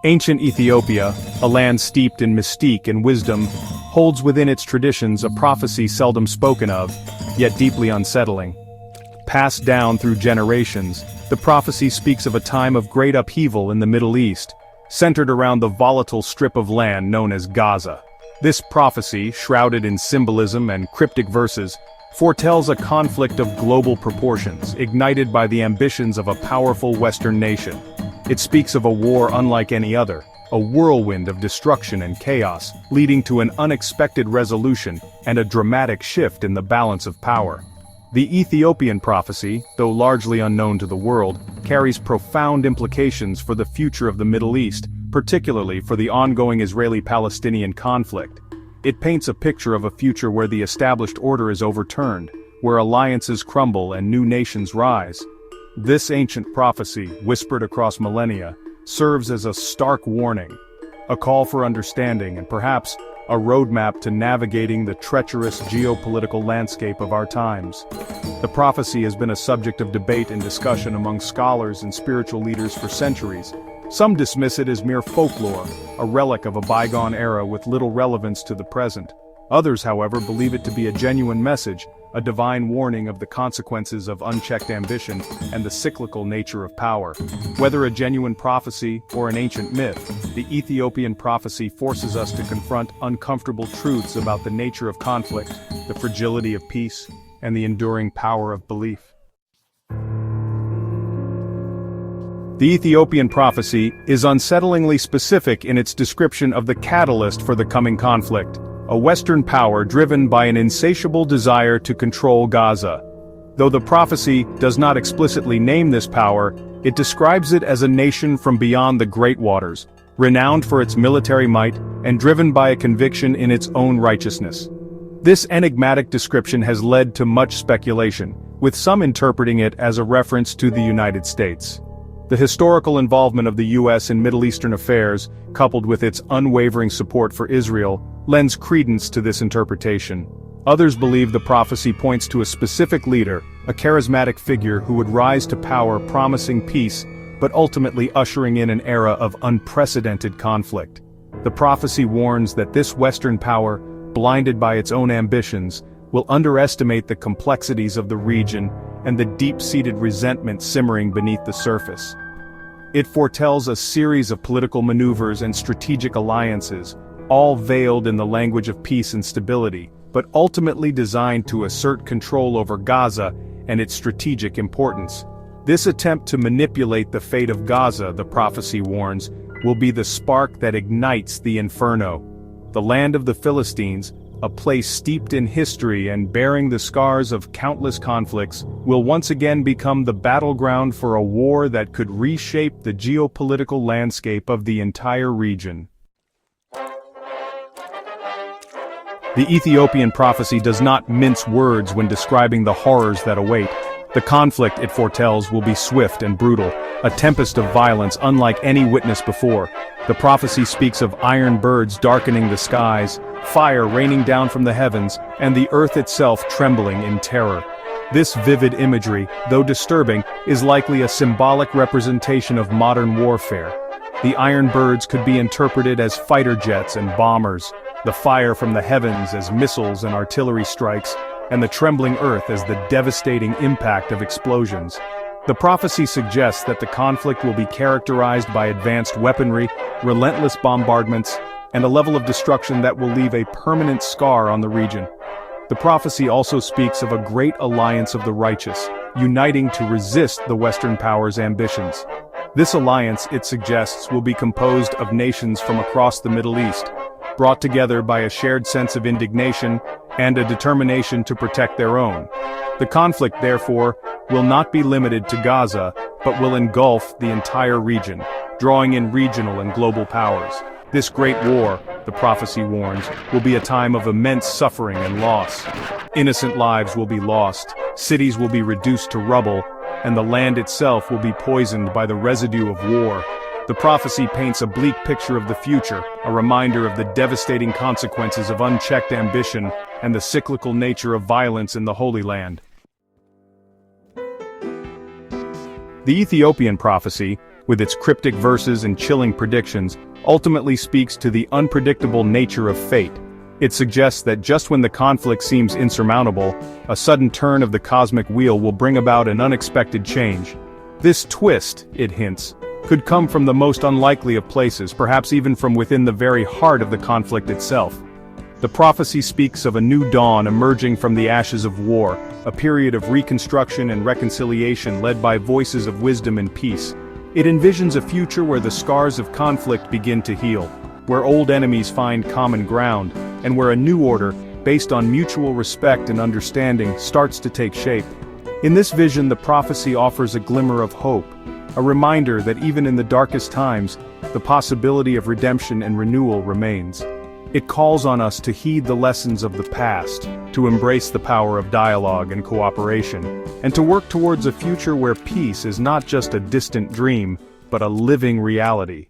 Ancient Ethiopia, a land steeped in mystique and wisdom, holds within its traditions a prophecy seldom spoken of, yet deeply unsettling. Passed down through generations, the prophecy speaks of a time of great upheaval in the Middle East, centered around the volatile strip of land known as Gaza. This prophecy, shrouded in symbolism and cryptic verses, foretells a conflict of global proportions, ignited by the ambitions of a powerful Western nation. It speaks of a war unlike any other, a whirlwind of destruction and chaos, leading to an unexpected resolution and a dramatic shift in the balance of power. The Ethiopian prophecy, though largely unknown to the world, carries profound implications for the future of the Middle East, particularly for the ongoing Israeli-Palestinian conflict. It paints a picture of a future where the established order is overturned, where alliances crumble and new nations rise. This ancient prophecy, whispered across millennia, serves as a stark warning, a call for understanding and perhaps a roadmap to navigating the treacherous geopolitical landscape of our times. The prophecy has been a subject of debate and discussion among scholars and spiritual leaders for centuries. Some dismiss it as mere folklore, a relic of a bygone era with little relevance to the present. Others, however, believe it to be a genuine message, a divine warning of the consequences of unchecked ambition and the cyclical nature of power. Whether a genuine prophecy or an ancient myth, the Ethiopian prophecy forces us to confront uncomfortable truths about the nature of conflict, the fragility of peace, and the enduring power of belief. The Ethiopian prophecy is unsettlingly specific in its description of the catalyst for the coming conflict, a Western power driven by an insatiable desire to control Gaza. Though the prophecy does not explicitly name this power, it describes it as a nation from beyond the great waters, renowned for its military might and driven by a conviction in its own righteousness. This enigmatic description has led to much speculation, with some interpreting it as a reference to the United States. The historical involvement of the U.S. in Middle Eastern affairs, coupled with its unwavering support for Israel, lends credence to this interpretation. Others believe the prophecy points to a specific leader, a charismatic figure who would rise to power promising peace, but ultimately ushering in an era of unprecedented conflict. The prophecy warns that this Western power, blinded by its own ambitions, will underestimate the complexities of the region and the deep-seated resentment simmering beneath the surface. It foretells a series of political maneuvers and strategic alliances, all veiled in the language of peace and stability, but ultimately designed to assert control over Gaza and its strategic importance. This attempt to manipulate the fate of Gaza, the prophecy warns, will be the spark that ignites the inferno. The land of the Philistines, a place steeped in history and bearing the scars of countless conflicts, will once again become the battleground for a war that could reshape the geopolitical landscape of the entire region. The Ethiopian prophecy does not mince words when describing the horrors that await. The conflict it foretells will be swift and brutal, a tempest of violence unlike any witnessed before. The prophecy speaks of iron birds darkening the skies, fire raining down from the heavens, and the earth itself trembling in terror. This vivid imagery, though disturbing, is likely a symbolic representation of modern warfare. The iron birds could be interpreted as fighter jets and bombers, the fire from the heavens as missiles and artillery strikes, and the trembling earth as the devastating impact of explosions. The prophecy suggests that the conflict will be characterized by advanced weaponry, relentless bombardments, and a level of destruction that will leave a permanent scar on the region. The prophecy also speaks of a great alliance of the righteous, uniting to resist the Western powers' ambitions. This alliance, it suggests, will be composed of nations from across the Middle East, brought together by a shared sense of indignation and a determination to protect their own. The conflict, therefore, will not be limited to Gaza, but will engulf the entire region, drawing in regional and global powers. This great war, the prophecy warns, will be a time of immense suffering and loss. Innocent lives will be lost, cities will be reduced to rubble, and the land itself will be poisoned by the residue of war. The prophecy paints a bleak picture of the future, a reminder of the devastating consequences of unchecked ambition and the cyclical nature of violence in the Holy Land. The Ethiopian prophecy, with its cryptic verses and chilling predictions, ultimately speaks to the unpredictable nature of fate. It suggests that just when the conflict seems insurmountable, a sudden turn of the cosmic wheel will bring about an unexpected change. This twist, it hints, could come from the most unlikely of places, perhaps even from within the very heart of the conflict itself. The prophecy speaks of a new dawn emerging from the ashes of war, a period of reconstruction and reconciliation led by voices of wisdom and peace. It envisions a future where the scars of conflict begin to heal, where old enemies find common ground, and where a new order, based on mutual respect and understanding, starts to take shape. In this vision, the prophecy offers a glimmer of hope, a reminder that even in the darkest times, the possibility of redemption and renewal remains. It calls on us to heed the lessons of the past, to embrace the power of dialogue and cooperation, and to work towards a future where peace is not just a distant dream, but a living reality.